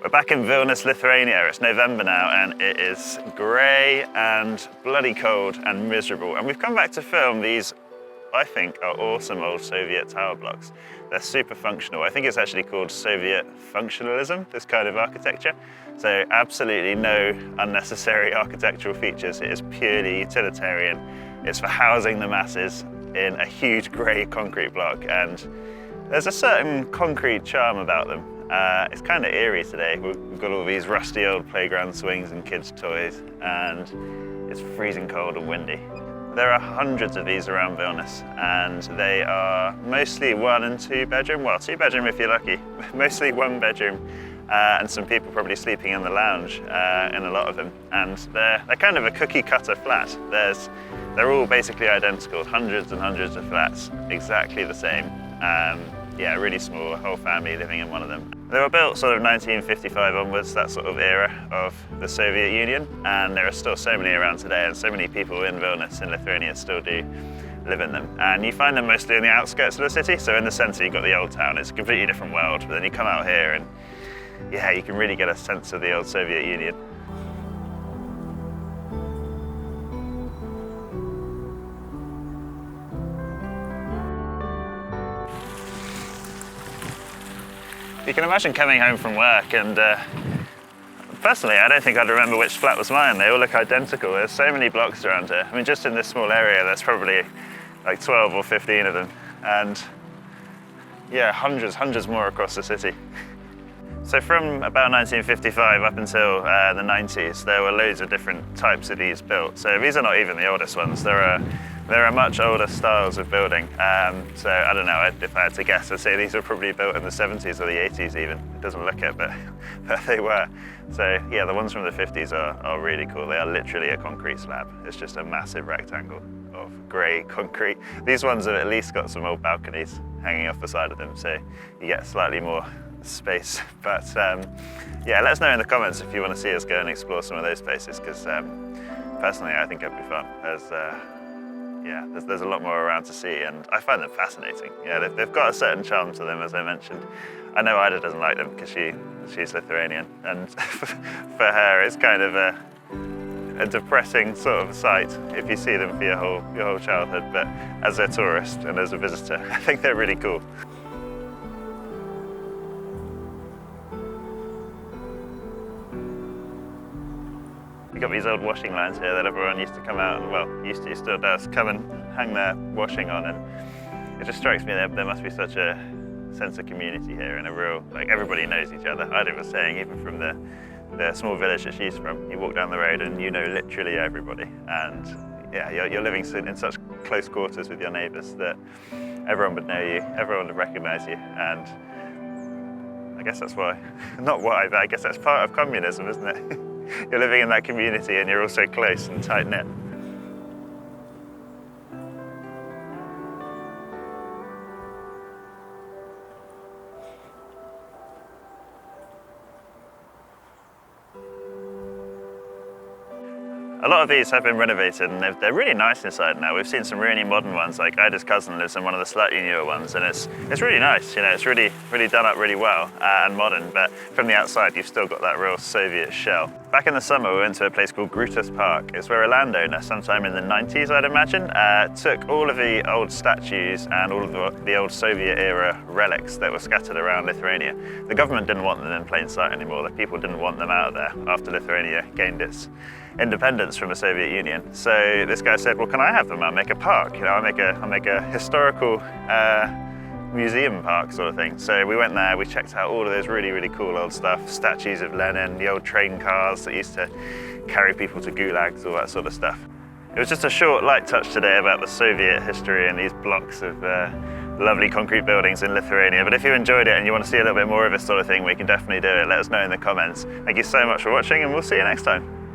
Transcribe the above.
We're back in Vilnius, Lithuania. It's November now and it is grey and bloody cold and miserable. And we've come back to film these, I think, are awesome old Soviet tower blocks. They're super functional. I think it's actually called Soviet functionalism, this kind of architecture. So absolutely no unnecessary architectural features. It is purely utilitarian. It's for housing the masses in a huge grey concrete block. And there's a certain concrete charm about them. It's kind of eerie today. We've got all these rusty old playground swings and kids' toys, and it's freezing cold and windy. There are hundreds of these around Vilnius, and they are mostly 1 and 2 bedroom, well, 2 bedroom if you're lucky, mostly 1 bedroom, and some people probably sleeping in the lounge in a lot of them. And they're kind of a cookie cutter flat. They're all basically identical, hundreds and hundreds of flats, exactly the same. Yeah, really small, a whole family living in one of them. They were built sort of 1955 onwards, that sort of era of the Soviet Union, and there are still so many around today, and so many people in Vilnius, in Lithuania, still do live in them. And you find them mostly in the outskirts of the city, so in the centre you've got the old town. It's a completely different world, but then you come out here and yeah, you can really get a sense of the old Soviet Union. You can imagine coming home from work and personally I don't think I'd remember which flat was mine. They all look identical. There's so many blocks around here. I mean, just in this small area there's probably like 12 or 15 of them, and yeah, hundreds more across the city. So from about 1955 up until the 90s, there were loads of different types of these built. So these are not even the oldest ones. There are much older styles of building. So I don't know, if I had to guess, I'd say these were probably built in the 70s or the 80s even. It doesn't look it, but they were. So yeah, the ones from the 50s are really cool. They are literally a concrete slab. It's just a massive rectangle of grey concrete. These ones have at least got some old balconies hanging off the side of them, so you get slightly more space. But yeah, let us know in the comments if you want to see us go and explore some of those places, because personally I think it'd be fun. There's a lot more around to see, and I find them fascinating. Yeah, they've got a certain charm to them, as I mentioned. I know Ida doesn't like them because she's Lithuanian, and for her it's kind of a depressing sort of sight if you see them for your whole childhood. But as a tourist and as a visitor, I think they're really cool. You've got these old washing lines here that everyone used to come out and, well, still does, come and hang their washing on, and it just strikes me there must be such a sense of community here, and a real, like, everybody knows each other. Ida was saying, even from the small village that she's from, you walk down the road and you know literally everybody, and yeah, you're living in such close quarters with your neighbours that everyone would know you, everyone would recognise you, and I guess that's why, not why, but I guess that's part of communism, isn't it? You're living in that community and you're also close and tight-knit. A lot of these have been renovated and they're really nice inside now. We've seen some really modern ones, like Ida's cousin lives in one of the slightly newer ones, and it's really nice. You know, it's really done up really well and modern, but from the outside you've still got that real Soviet shell. Back in the summer we went to a place called Grutas Park. It's where a landowner, sometime in the 90s I'd imagine, took all of the old statues and all of the old Soviet era relics that were scattered around Lithuania. The government didn't want them in plain sight anymore. The people didn't want them out of there after Lithuania gained its independence from the Soviet Union. So this guy said, well, can I have them? I'll make a park, you know, I'll make a historical museum park sort of thing. So we went there, we checked out all of this really cool old stuff, statues of Lenin, the old train cars that used to carry people to gulags, all that sort of stuff. It was just a short light touch today about the Soviet history and these blocks of lovely concrete buildings in Lithuania. But if you enjoyed it and you want to see a little bit more of this sort of thing, we can definitely do it. Let us know in the comments. Thank you so much for watching, and we'll see you next time.